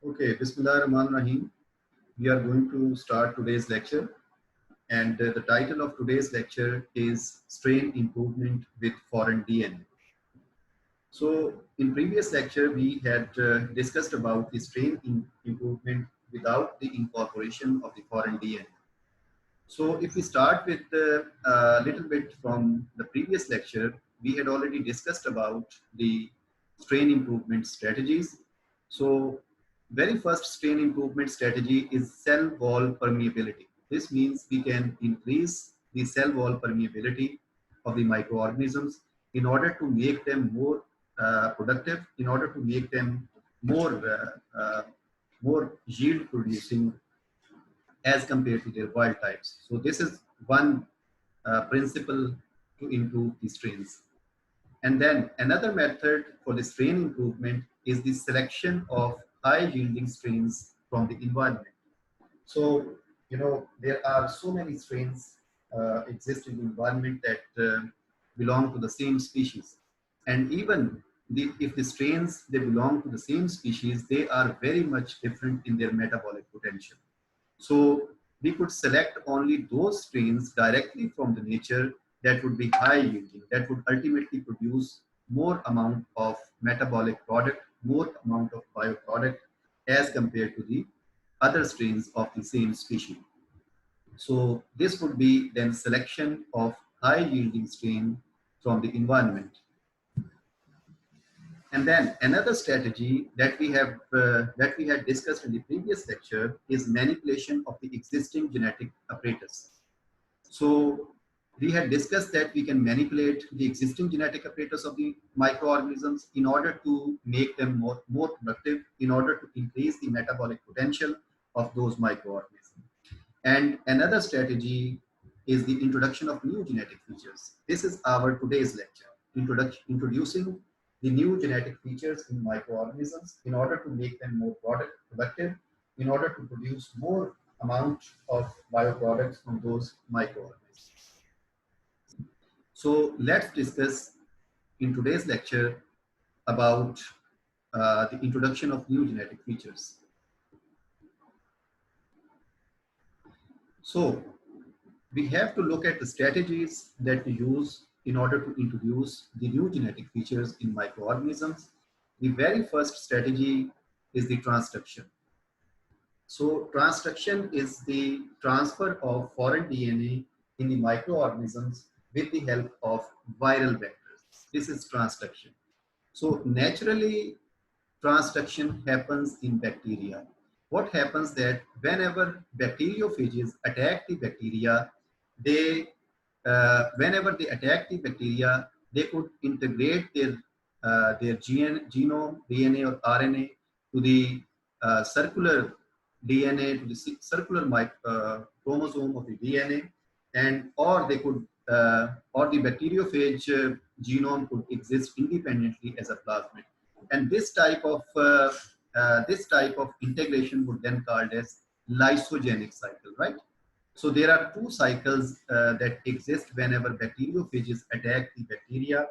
Okay, Bismillah Rahman Rahim. We are going to start today's lecture, and the title of today's lecture is Strain Improvement with Foreign DNA. So, in previous lecture, we had discussed about the improvement without the incorporation of the foreign DNA. So, if we start with a little bit from the previous lecture, we had already discussed about the strain improvement strategies. So, very first strain improvement strategy is cell wall permeability. This means we can increase the cell wall permeability of the microorganisms in order to make them more productive, in order to make them more more yield producing as compared to their wild types. So this is one principle to improve the strains. And then another method for the strain improvement is the selection of high yielding strains from the environment. So, there are so many strains exist in the environment that belong to the same species. And even if the strains, they belong to the same species, they are very much different in their metabolic potential. So we could select only those strains directly from the nature that would be high yielding, that would ultimately produce more amount of metabolic product, more amount of bioproduct as compared to the other strains of the same species. So this would be then selection of high yielding strain from the environment. And then another strategy that we had discussed in the previous lecture is manipulation of the existing genetic apparatus. So we had discussed that we can manipulate the existing genetic apparatus of the microorganisms in order to make them more productive, in order to increase the metabolic potential of those microorganisms. And another strategy is the introduction of new genetic features. This is our today's lecture, introducing the new genetic features in microorganisms in order to make them more productive, in order to produce more amount of bioproducts from those microorganisms. So let's discuss in today's lecture about the introduction of new genetic features. So we have to look at the strategies that we use in order to introduce the new genetic features in microorganisms. The very first strategy is the transduction. So transduction is the transfer of foreign DNA in the microorganisms with the help of viral vectors. This is transduction. So naturally, transduction happens in bacteria. What happens that whenever bacteriophages attack the bacteria, whenever they attack the bacteria, they could integrate their genome, DNA or RNA to the circular DNA, to the circular chromosome of the DNA, and or the bacteriophage genome could exist independently as a plasmid. And this type of integration would then called as lysogenic cycle, right? So there are two cycles that exist whenever bacteriophages attack the bacteria.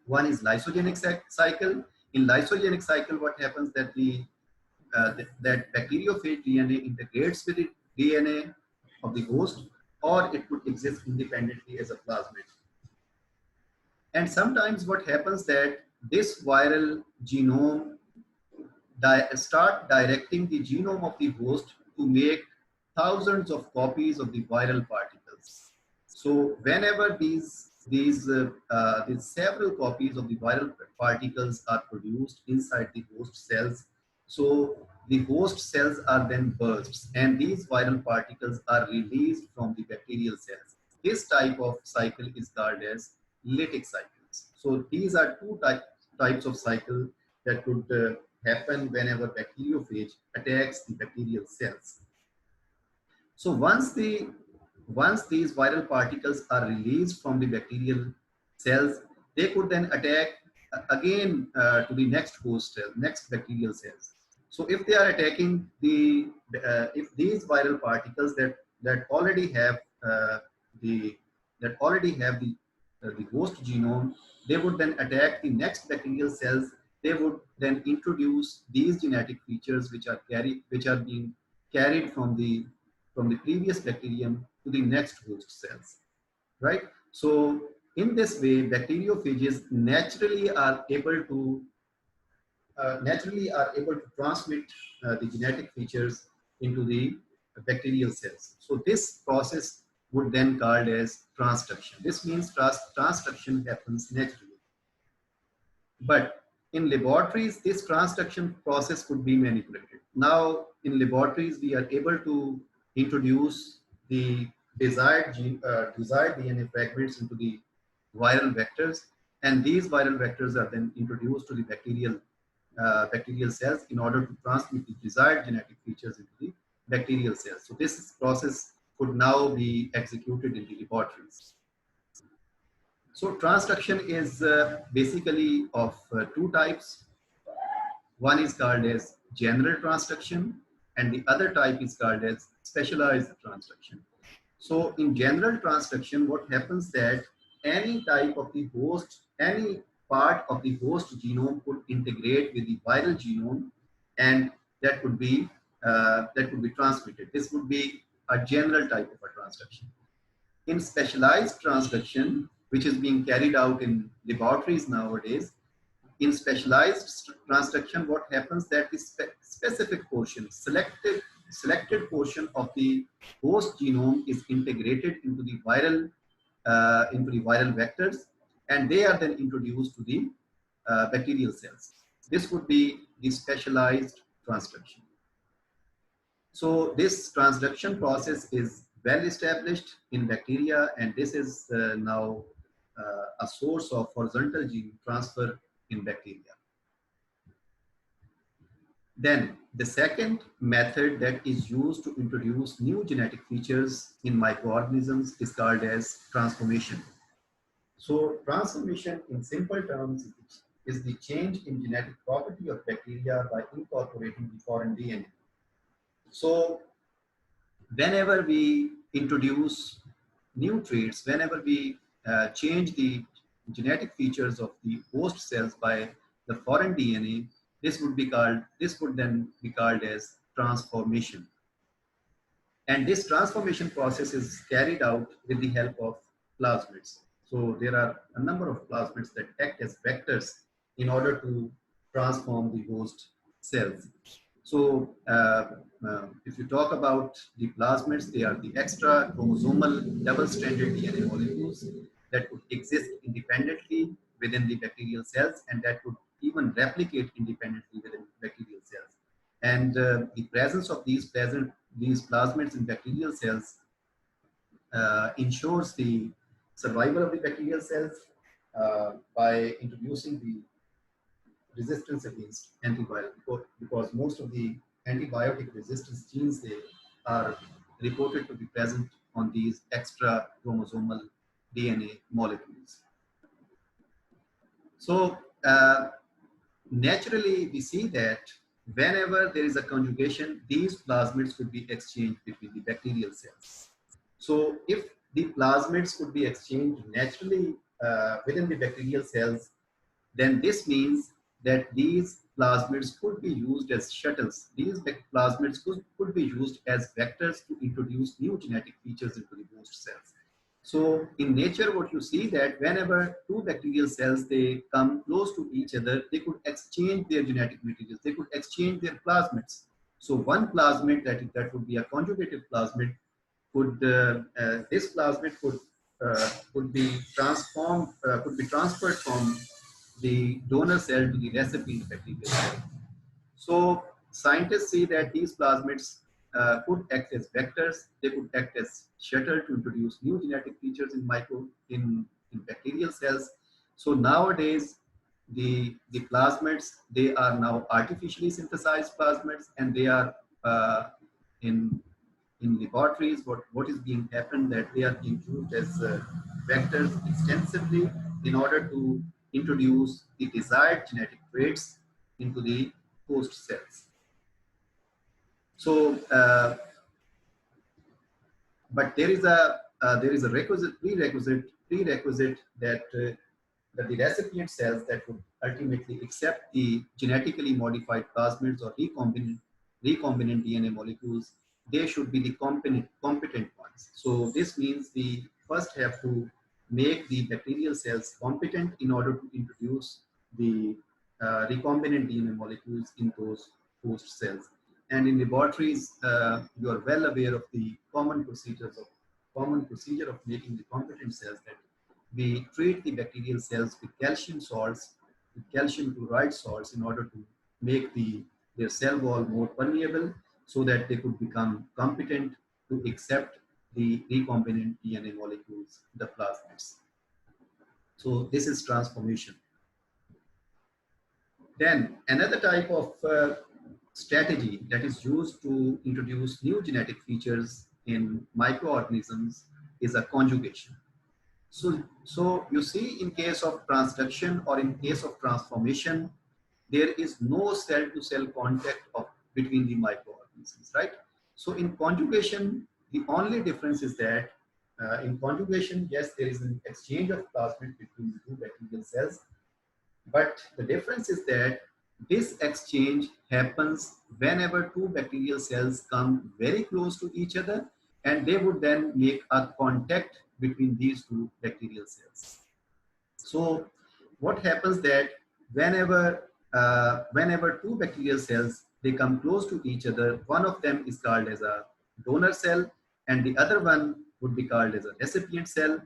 One is lysogenic cycle. In lysogenic cycle, what happens that that bacteriophage DNA integrates with the DNA of the host, or it could exist independently as a plasmid. And sometimes what happens that this viral genome start directing the genome of the host to make thousands of copies of the viral particles. So whenever these several copies of the viral particles are produced inside the host cells, so the host cells are then bursts, and these viral particles are released from the bacterial cells. This type of cycle is called as lytic cycles. So these are two types of cycle that could happen whenever bacteriophage attacks the bacterial cells. So once these viral particles are released from the bacterial cells, they could then attack again to the next host cell, next bacterial cells. So if they are attacking if these viral particles that already have the the host genome, they would then attack the next bacterial cells. they would then introduce these genetic features which are being carried from the previous bacterium to the next host cells, right? So in this way, bacteriophages naturally are able to transmit the genetic features into the bacterial cells. So this process would then called as transduction. This means transduction happens naturally. But in laboratories, this transduction process could be manipulated. Now, in laboratories, we are able to introduce the desired DNA fragments into the viral vectors, and these viral vectors are then introduced to the bacterial cells in order to transmit the desired genetic features into the bacterial cells. So this process could now be executed in the laboratories. So transduction is basically of two types. One is called as general transduction, and the other type is called as specialized transduction. So in general transduction, what happens that any type of the host, any part of the host genome could integrate with the viral genome, and that could be transmitted. This would be a general type of a transduction. In specialized transduction, which is being carried out in laboratories nowadays, in specialized transduction, what happens that the specific portion, selected portion of the host genome is integrated into the viral vectors, and they are then introduced to the bacterial cells. This would be the specialized transduction. So this transduction process is well established in bacteria, and this is now a source of horizontal gene transfer in bacteria. Then the second method that is used to introduce new genetic features in microorganisms is called as transformation. So transformation in simple terms is the change in genetic property of bacteria by incorporating the foreign DNA. So whenever we introduce new traits, whenever we change the genetic features of the host cells by the foreign DNA, this would then be called as transformation. And this transformation process is carried out with the help of plasmids. So there are a number of plasmids that act as vectors in order to transform the host cells. So if you talk about the plasmids, they are the extra chromosomal double-stranded DNA molecules that could exist independently within the bacterial cells, and that could even replicate independently within bacterial cells. And the presence of these plasmids in bacterial cells ensures the survival of the bacterial cells by introducing the resistance against antiviral, because most of the antibiotic resistance genes, they are reported to be present on these extra chromosomal DNA molecules. So naturally we see that whenever there is a conjugation, these plasmids could be exchanged between the bacterial cells. So if the plasmids could be exchanged naturally within the bacterial cells, then this means that these plasmids could be used as shuttles. These plasmids could be used as vectors to introduce new genetic features into the host cells. So in nature, what you see that whenever two bacterial cells, they come close to each other, they could exchange their genetic materials, they could exchange their plasmids. So one plasmid that would be a conjugated plasmid this plasmid could be transferred from the donor cell to the recipient bacterial cell. So scientists see that these plasmids could act as vectors. They could act as shuttle to introduce new genetic features in bacterial cells. So nowadays, the plasmids, they are now artificially synthesized plasmids, and they are in laboratories. What is being happened that they are being used as vectors extensively in order to introduce the desired genetic traits into the host cells. So, but there is a prerequisite that the recipient cells that would ultimately accept the genetically modified plasmids or recombinant DNA molecules, they should be the competent ones. So this means we first have to make the bacterial cells competent in order to introduce the recombinant DNA molecules in those host cells. And in laboratories, you are well aware of the common procedure of making the competent cells, that we treat the bacterial cells with calcium salts, with calcium chloride salts, in order to make their cell wall more permeable, so that they could become competent to accept the recombinant DNA molecules, the plasmids. So this is transformation. Then another type of strategy that is used to introduce new genetic features in microorganisms is a conjugation. So you see, in case of transduction or in case of transformation, there is no cell-to-cell contact between the microorganisms, right? So in conjugation, the only difference is that in conjugation, yes, there is an exchange of plasmid between the two bacterial cells, but the difference is that this exchange happens whenever two bacterial cells come very close to each other, and they would then make a contact between these two bacterial cells. So what happens that whenever two bacterial cells, they come close to each other, one of them is called as a donor cell and the other one would be called as a recipient cell.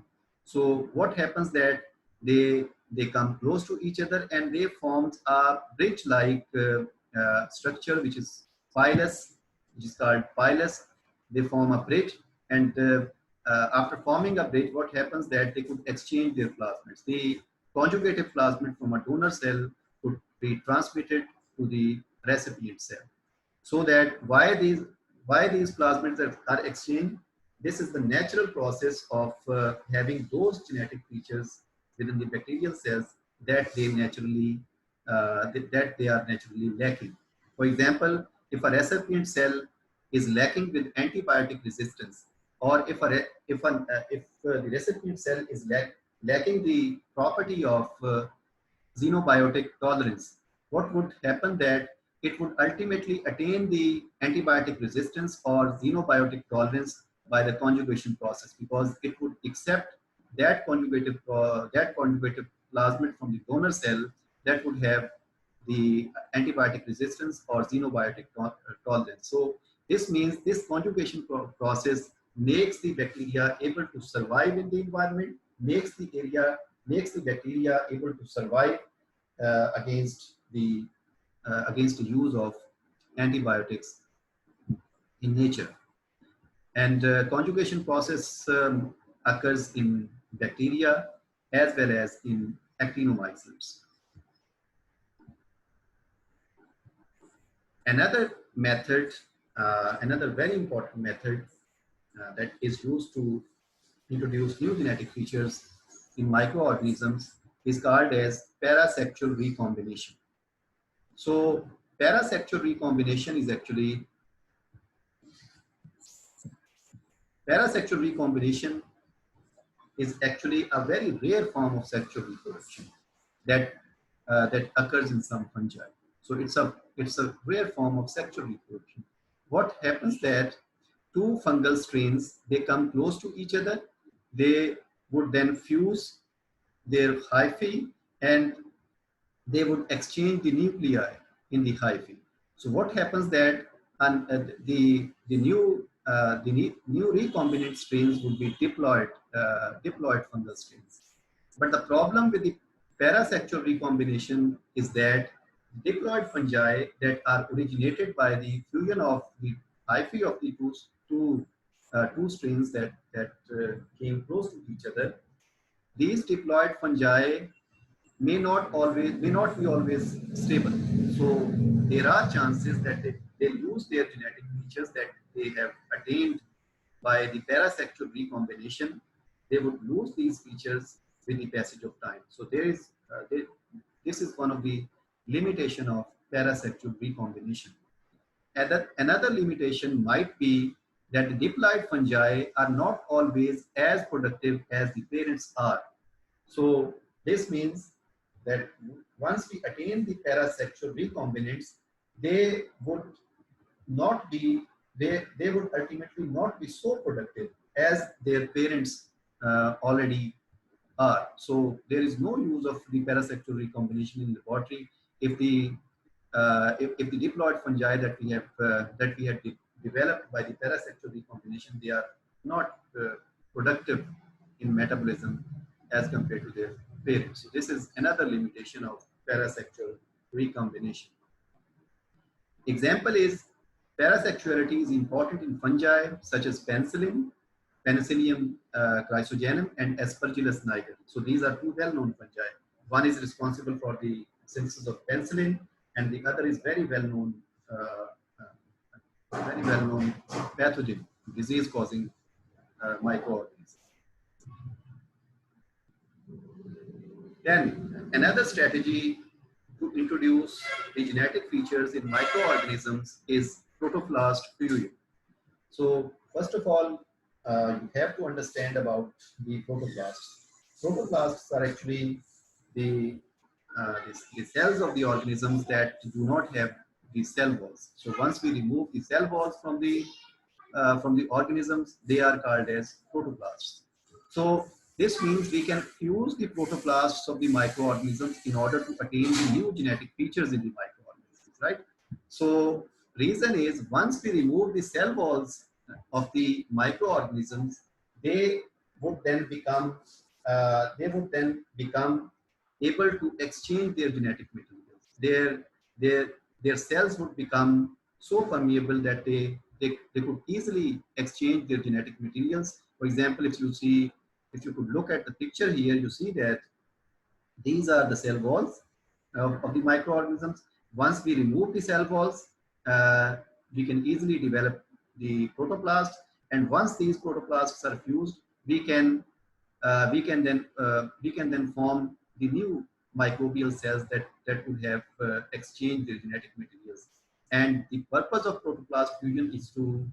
So what happens that they come close to each other and they form a bridge-like structure, which is pilus, which is called pilus. They form a bridge, and after forming a bridge, what happens that they could exchange their plasmids. The conjugated plasmid from a donor cell could be transmitted to the recipient cell. So that why these plasmids are exchanged? This is the natural process of having those genetic features within the bacterial cells that they naturally that they are naturally lacking. For example, if a recipient cell is lacking with antibiotic resistance, or if the recipient cell is lacking the property of xenobiotic tolerance, what would happen that it would ultimately attain the antibiotic resistance or xenobiotic tolerance by the conjugation process, because it would accept that conjugated plasmid from the donor cell that would have the antibiotic resistance or xenobiotic tolerance. So this means this conjugation process makes the bacteria able to survive in the environment, makes the bacteria able to survive against the use of antibiotics in nature. And conjugation process occurs in bacteria as well as in actinomycetes. Another method, another very important method that is used to introduce new genetic features in microorganisms is called as parasexual recombination. So parasexual recombination is actually a very rare form of sexual reproduction that occurs in some fungi. So it's a rare form of sexual reproduction. What happens that two fungal strains, they come close to each other, they would then fuse their hyphae and they would exchange the nuclei in the hyphae. So what happens that the new recombinant strains would be diploid fungal strains. But the problem with the parasexual recombination is that diploid fungi that are originated by the fusion of the hyphae of the two strains that came close to each other, these diploid fungi may not be always stable. So there are chances that they lose their genetic features that they have attained by the parasexual recombination. They would lose these features with the passage of time. So this is one of the limitation of parasexual recombination. Another limitation might be that the diploid fungi are not always as productive as the parents are. So this means that once we attain the parasexual recombinants, they would not be, they would ultimately not be so productive as their parents already are. So there is no use of the parasexual recombination in laboratory if the if the diploid fungi that we had developed by the parasexual recombination, they are not productive in metabolism as compared to their parents. So this is another limitation of parasexual recombination. Example is parasexuality is important in fungi such as penicillin, Penicillium chrysogenum, and Aspergillus niger. So these are two well-known fungi. One is responsible for the synthesis of penicillin, and the other is very well-known pathogen, disease-causing microorganism. Then another strategy to introduce the genetic features in microorganisms is protoplast fusion. So first of all, you have to understand about the protoplasts. Protoplasts are actually the cells of the organisms that do not have the cell walls. So once we remove the cell walls from the organisms, they are called as protoplasts. So this means we can fuse the protoplasts of the microorganisms in order to attain the new genetic features in the microorganisms, right? So reason is once we remove the cell walls of the microorganisms, they would then become able to exchange their genetic materials. Their cells would become so permeable that they could easily exchange their genetic materials. For example, if you could look at the picture here, you see that these are the cell walls of the microorganisms. Once we remove the cell walls, we can easily develop the protoplast. And once these protoplasts are fused, we can then form the new microbial cells that would have exchanged their genetic materials. And the purpose of protoplast fusion is to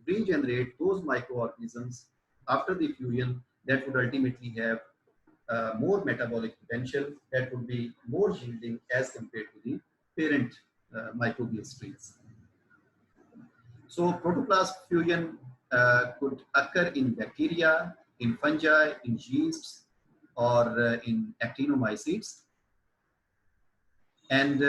regenerate those microorganisms after the fusion that would ultimately have more metabolic potential, that would be more yielding as compared to the parent microbial strains. So protoplast fusion could occur in bacteria, in fungi, in yeasts, or in actinomycetes. And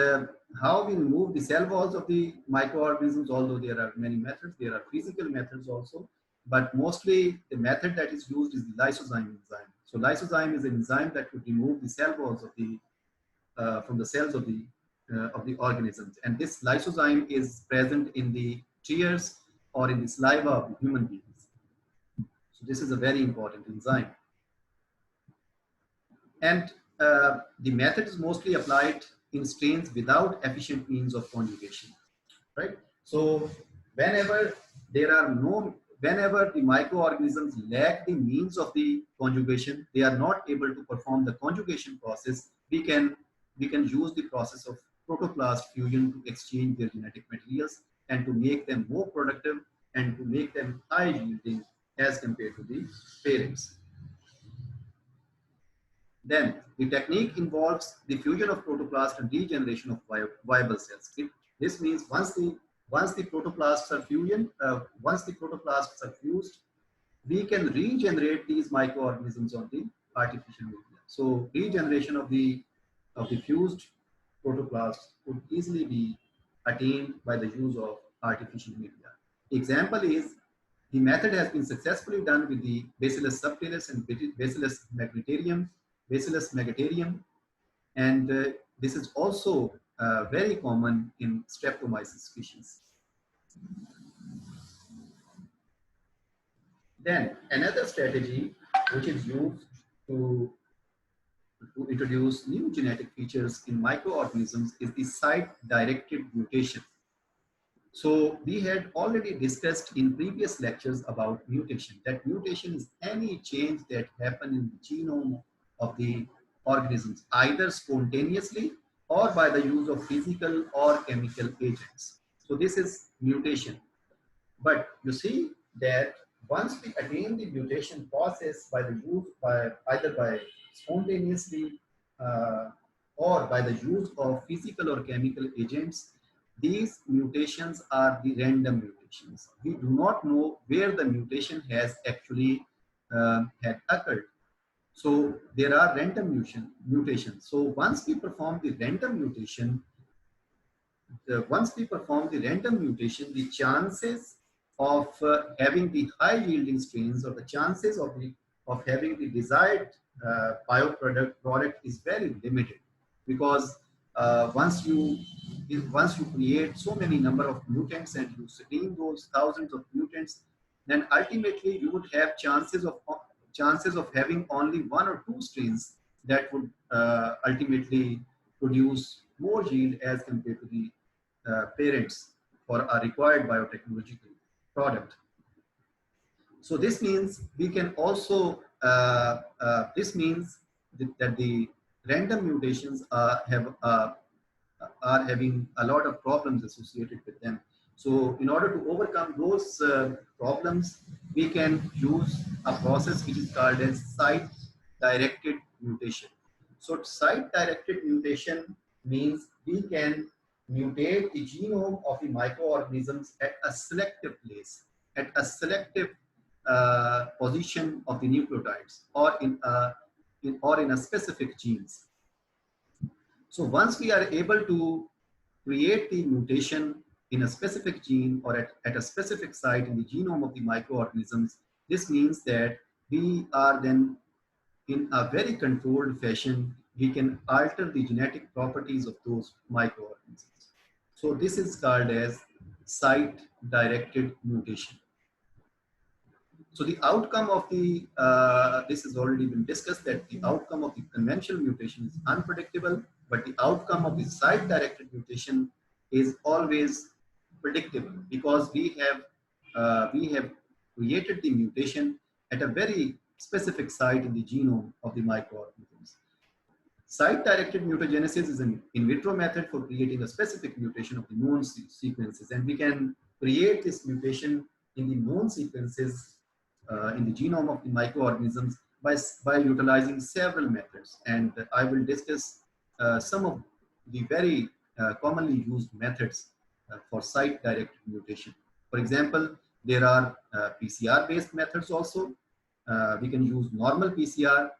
how we remove the cell walls of the microorganisms, although there are many methods, there are physical methods also, but mostly the method that is used is the lysozyme enzyme. So lysozyme is an enzyme that would remove the cell walls of the from the cells of the organisms, and this lysozyme is present in the tears or in the saliva of the human beings. So this is a very important enzyme. And the method is mostly applied in strains without efficient means of conjugation, right? So whenever whenever the microorganisms lack the means of the conjugation, they are not able to perform the conjugation process, we can use the process of protoplast fusion to exchange their genetic materials and to make them more productive and to make them high yielding as compared to the parents. Then the technique involves the fusion of protoplast and regeneration of viable cells. This means once the protoplasts are fused, we can regenerate these microorganisms on the artificial media. So regeneration of the fused protoplasts could easily be attained by the use of artificial media. Example is the method has been successfully done with the Bacillus subtilis and Bacillus megaterium, and this is also very common in Streptomyces species. Then another strategy which is used to introduce new genetic features in microorganisms is the site-directed mutation. So we had already discussed in previous lectures about mutation, that mutation is any change that happens in the genome of the organisms, either spontaneously or by the use of physical or chemical agents. So this is mutation. But you see that once we attain the mutation process by the use either by spontaneously or by the use of physical or chemical agents, these mutations are the random mutations. We do not know where the mutation has actually had occurred. So there are random mutations. So once we perform the random mutation, the chances of having the high yielding strains, or the chances of having the desired product is very limited, because once you create so many number of mutants and you screen those thousands of mutants, then ultimately you would have chances of having only one or two strains that would ultimately produce more yield as compared to the parents for a required biotechnological product. So this means we can also, this means that the random mutations are having a lot of problems associated with them. So in order to overcome those problems, we can use a process which is called as site-directed mutation. So site-directed mutation means we can mutate the genome of the microorganisms at a selective place, at a selective position of the nucleotides, or in a specific genes. So once we are able to create the mutation in a specific gene, or at a specific site in the genome of the microorganisms, this means that we are then, in a very controlled fashion, we can alter the genetic properties of those microorganisms. So this is called as site-directed mutation. So the outcome of the, this has already been discussed, that the outcome of the conventional mutation is unpredictable, but the outcome of the site-directed mutation is always predictable, because we have created the mutation at a very specific site in the genome of the microorganisms. Site-directed mutagenesis is an in vitro method for creating a specific mutation of the known sequences, and we can create this mutation in the known sequences in the genome of the microorganisms by utilizing several methods. And I will discuss some of the very commonly used methods for site-directed mutation. For example, there are PCR-based methods also. We can use normal PCR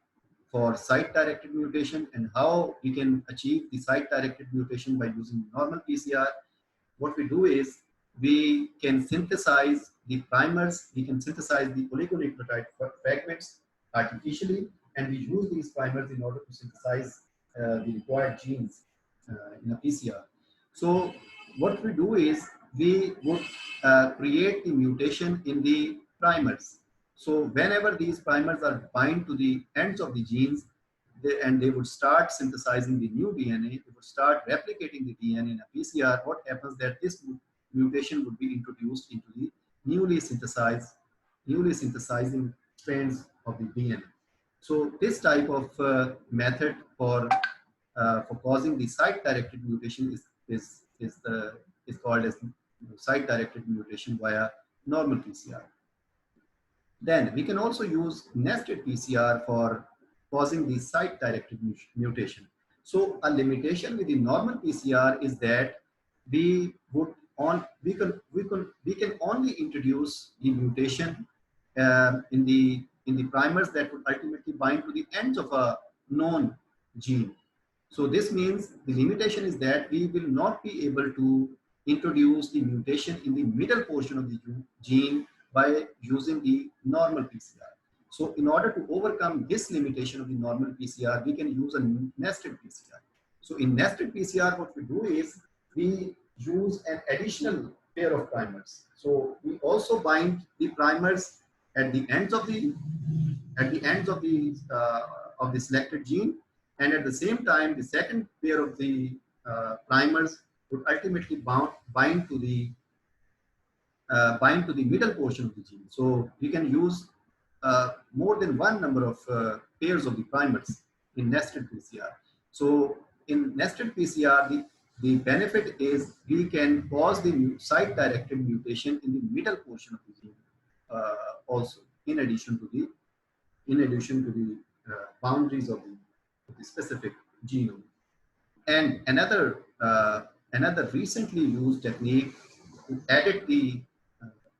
for site-directed mutation. And how we can achieve the site-directed mutation by using normal PCR? What we do is we can synthesize the primers, we can synthesize the oligonucleotide fragments artificially, and we use these primers in order to synthesize the required genes in a PCR. So what we do is we would create the mutation in the primers. So whenever these primers are bind to the ends of the genes, they would start synthesizing the new DNA, they would start replicating the DNA in a PCR, what happens that this mutation would be introduced into the newly synthesizing strands of the DNA. So this type of method for causing the site-directed mutation is called as site-directed mutation via normal PCR. Then we can also use nested PCR for causing the site-directed mutation. So a limitation with the normal PCR is that we can only introduce the mutation in the primers that would ultimately bind to the ends of a known gene. So this means the limitation is that we will not be able to introduce the mutation in the middle portion of the gene by using the normal PCR. So in order to overcome this limitation of the normal PCR, we can use a nested PCR. So in nested PCR, what we do is we use an additional pair of primers. So we also bind the primers at the ends of the selected gene, and at the same time, the second pair of the primers would ultimately bind to the middle portion of the gene. So we can use more than one number of pairs of the primers in nested PCR. So in nested PCR, the benefit is we can cause the site-directed mutation in the middle portion of the gene also, in addition to the boundaries of the specific genome. And another recently used technique to edit the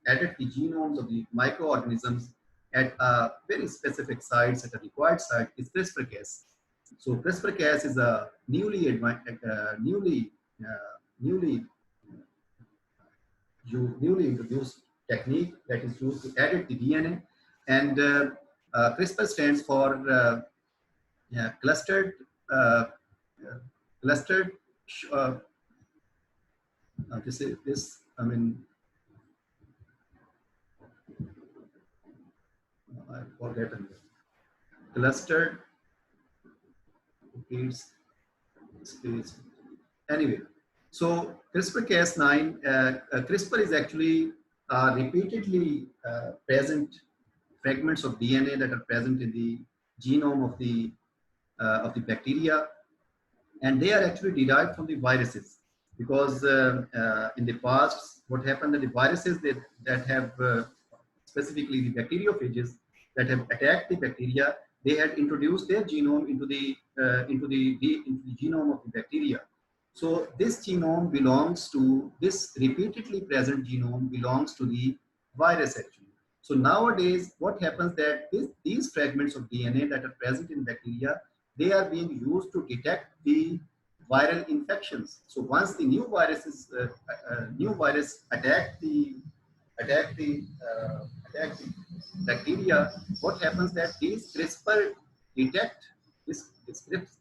genomes of the microorganisms at very specific sites, at a required site, is CRISPR-Cas. So CRISPR-Cas is a newly newly introduced technique that is used to edit the DNA, and CRISPR stands for clustered uh, clustered. Uh, this. I mean, I've forgotten. Clustered repeats space. Anyway, so CRISPR-Cas9, CRISPR is actually repeatedly present fragments of DNA that are present in the genome of the bacteria, and they are actually derived from the viruses, because in the past what happened, that the viruses that have specifically the bacteriophages that have attacked the bacteria, they had introduced their genome into the genome of the bacteria. So this repeatedly present genome belongs to the virus actually. So nowadays what happens, that these fragments of DNA that are present in bacteria, they are being used to detect the viral infections. So once the new virus attack the bacteria, what happens, that these CRISPR detect this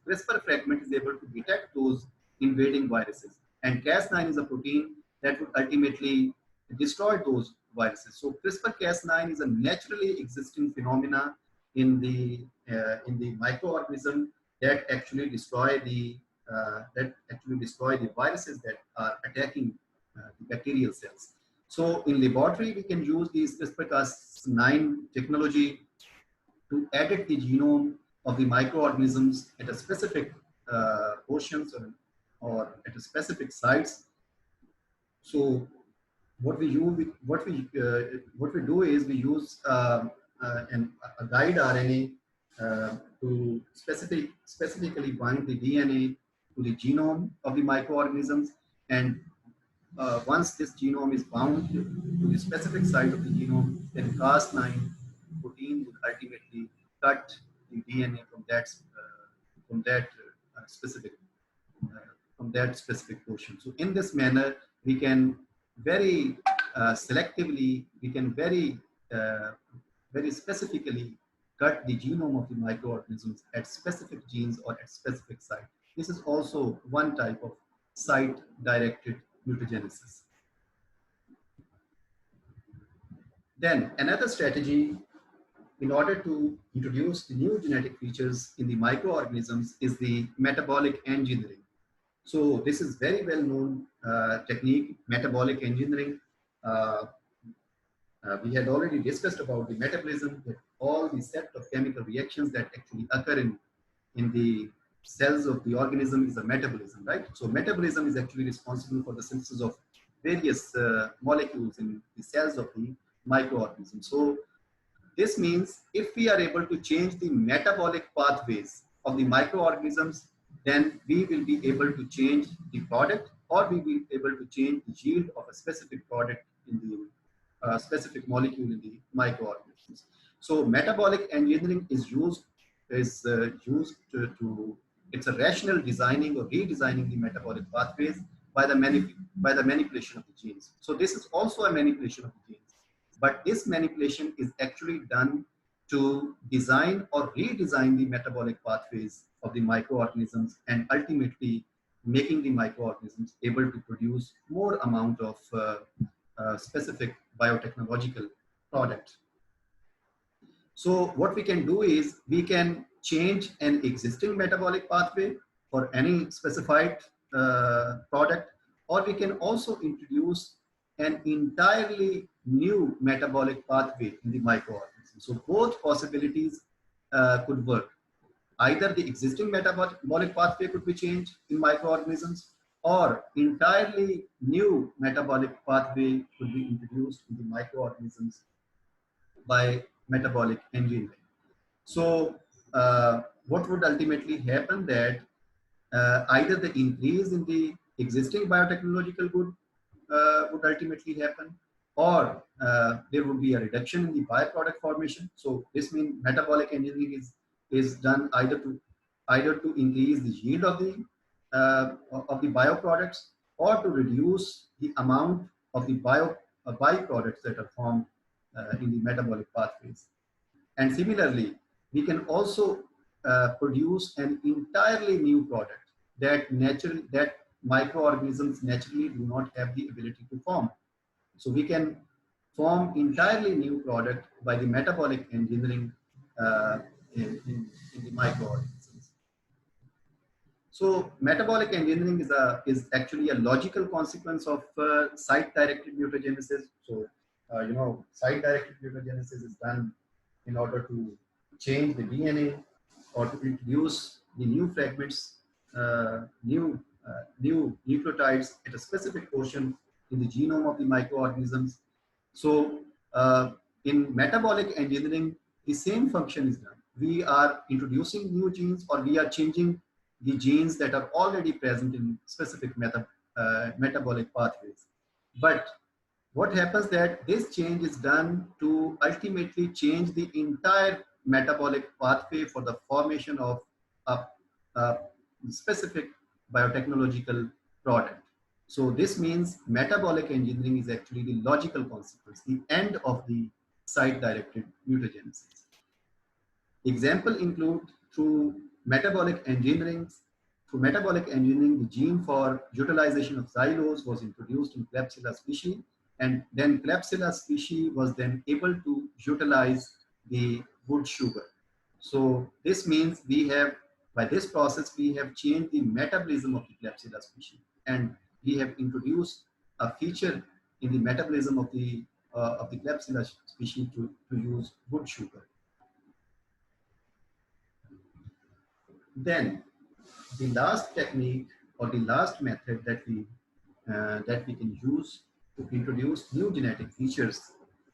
CRISPR fragment is able to detect those invading viruses, and Cas9 is a protein that would ultimately destroy those viruses. So CRISPR-Cas9 is a naturally existing phenomena in the microorganism that actually destroy the viruses that are attacking the bacterial cells. So in laboratory, we can use these CRISPR-Cas9 technology to edit the genome of the microorganisms at a specific portions, or at a specific sites. So what we do is we use a guide RNA to specifically bind the DNA to the genome of the microorganisms, and once this genome is bound to the specific site of the genome, then Cas9 protein would ultimately cut the DNA specific from that specific portion. So in this manner, we can very selectively, we can very specifically cut the genome of the microorganisms at specific genes or at specific site. This is also one type of site-directed mutagenesis. Then another strategy in order to introduce the new genetic features in the microorganisms is the metabolic engineering. So this is very well known technique, metabolic engineering. We had already discussed about the metabolism, that all the set of chemical reactions that actually occur in the cells of the organism is a metabolism, right? So metabolism is actually responsible for the synthesis of various molecules in the cells of the microorganism. So this means if we are able to change the metabolic pathways of the microorganisms, then we will be able to change the product, or we will be able to change the yield of a specific product in the specific molecule in the microorganisms. So metabolic engineering is used to it's a rational designing or redesigning the metabolic pathways by the manipulation of the genes. So this is also a manipulation of the genes, but this manipulation is actually done to design or redesign the metabolic pathways of the microorganisms, and ultimately making the microorganisms able to produce more amount of specific biotechnological product. So what we can do is we can change an existing metabolic pathway for any specified product, or we can also introduce an entirely new metabolic pathway in the microorganism. So both possibilities could work. Either the existing metabolic pathway could be changed in microorganisms, or entirely new metabolic pathway could be introduced in the microorganisms by metabolic engineering. So what would ultimately happen, that either the increase in the existing biotechnological good would ultimately happen, or there would be a reduction in the byproduct formation. So this means metabolic engineering is done either to increase the yield of the bioproducts, or to reduce the amount of the byproducts that are formed in the metabolic pathways. And similarly, we can also produce an entirely new product that microorganisms naturally do not have the ability to form. So we can form entirely new product by the metabolic engineering uh, in the microorganisms. So metabolic engineering is actually a logical consequence of site-directed mutagenesis. So site-directed mutagenesis is done in order to change the DNA or to introduce the new fragments, new nucleotides at a specific portion in the genome of the microorganisms. So in metabolic engineering, the same function is done. We are introducing new genes, or we are changing the genes that are already present in specific metabolic pathways. But what happens that this change is done to ultimately change the entire metabolic pathway for the formation of a specific biotechnological product. So this means metabolic engineering is actually the logical consequence, the end of the site-directed mutagenesis. Example include through metabolic engineering. Through metabolic engineering, the gene for utilization of xylose was introduced in Klebsiella species, and then Klebsiella species was then able to utilize the wood sugar. So this means we have, by this process, we have changed the metabolism of the Klebsiella species, and we have introduced a feature in the metabolism of the Klebsiella species to use wood sugar. Then the last technique or the last method that we can use to introduce new genetic features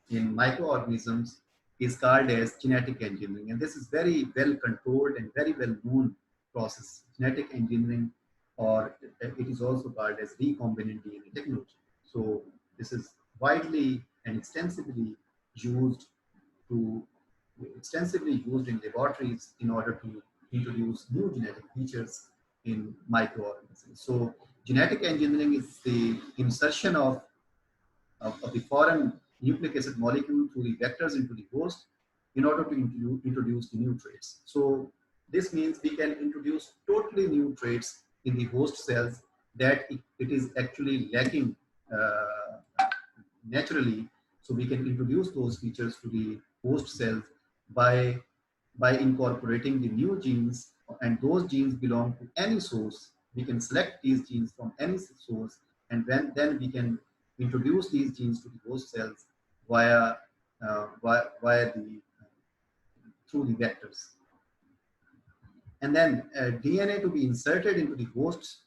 in microorganisms is called as genetic engineering, and this is very well controlled and very well known process. Genetic engineering, or it is also called as recombinant DNA technology. So this is widely and extensively used in laboratories in order to introduce new genetic features in microorganisms. So genetic engineering is the insertion of the foreign nucleic acid molecule through the vectors into the host in order to introduce the new traits. So this means we can introduce totally new traits in the host cells that it is actually lacking naturally. So we can introduce those features to the host cells by incorporating the new genes, and those genes belong to any source. We can select these genes from any source, and then we can introduce these genes to the host cells via through the vectors. And then DNA to be inserted into the hosts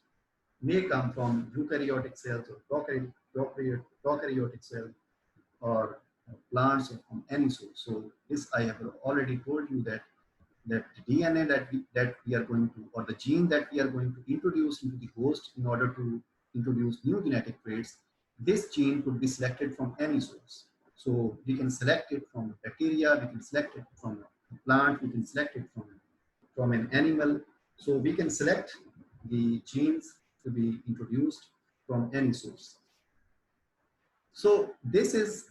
may come from eukaryotic cells or prokaryotic cells, or plants, or from any source. So this I have already told you that the DNA that we are going to, or the gene that we are going to introduce into the host in order to introduce new genetic traits, this gene could be selected from any source. So we can select it from bacteria, we can select it from a plant, we can select it from an animal. So we can select the genes to be introduced from any source. So this is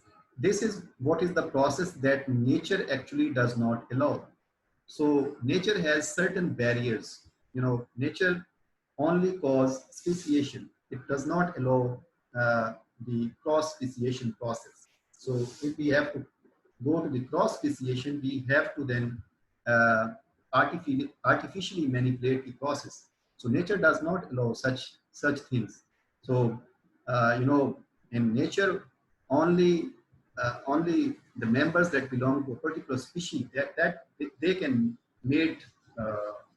what is the process that nature actually does not allow. So nature has certain barriers. Nature only causes speciation. It does not allow the cross speciation process. So if we have to go to the cross speciation, we have to then uh, artificially manipulate the process. So nature does not allow such things. So in nature, only the members that belong to a particular species that they can mate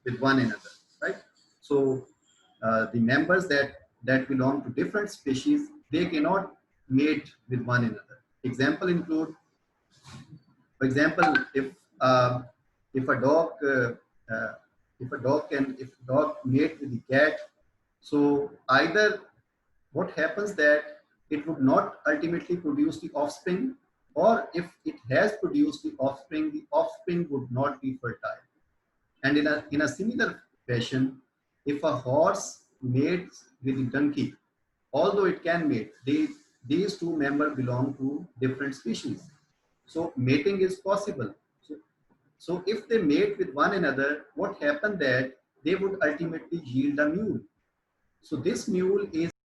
with one another, right? So the members that belong to different species, they cannot mate with one another. Example include, for example, if a dog if dog mate with the cat, so either what happens that it would not ultimately produce the offspring, or if it has produced the offspring would not be fertile. And in a similar fashion, if a horse mates with a donkey, although it can mate, these two members belong to different species. So mating is possible. So if they mate with one another, what happened that they would ultimately yield a mule. So this mule is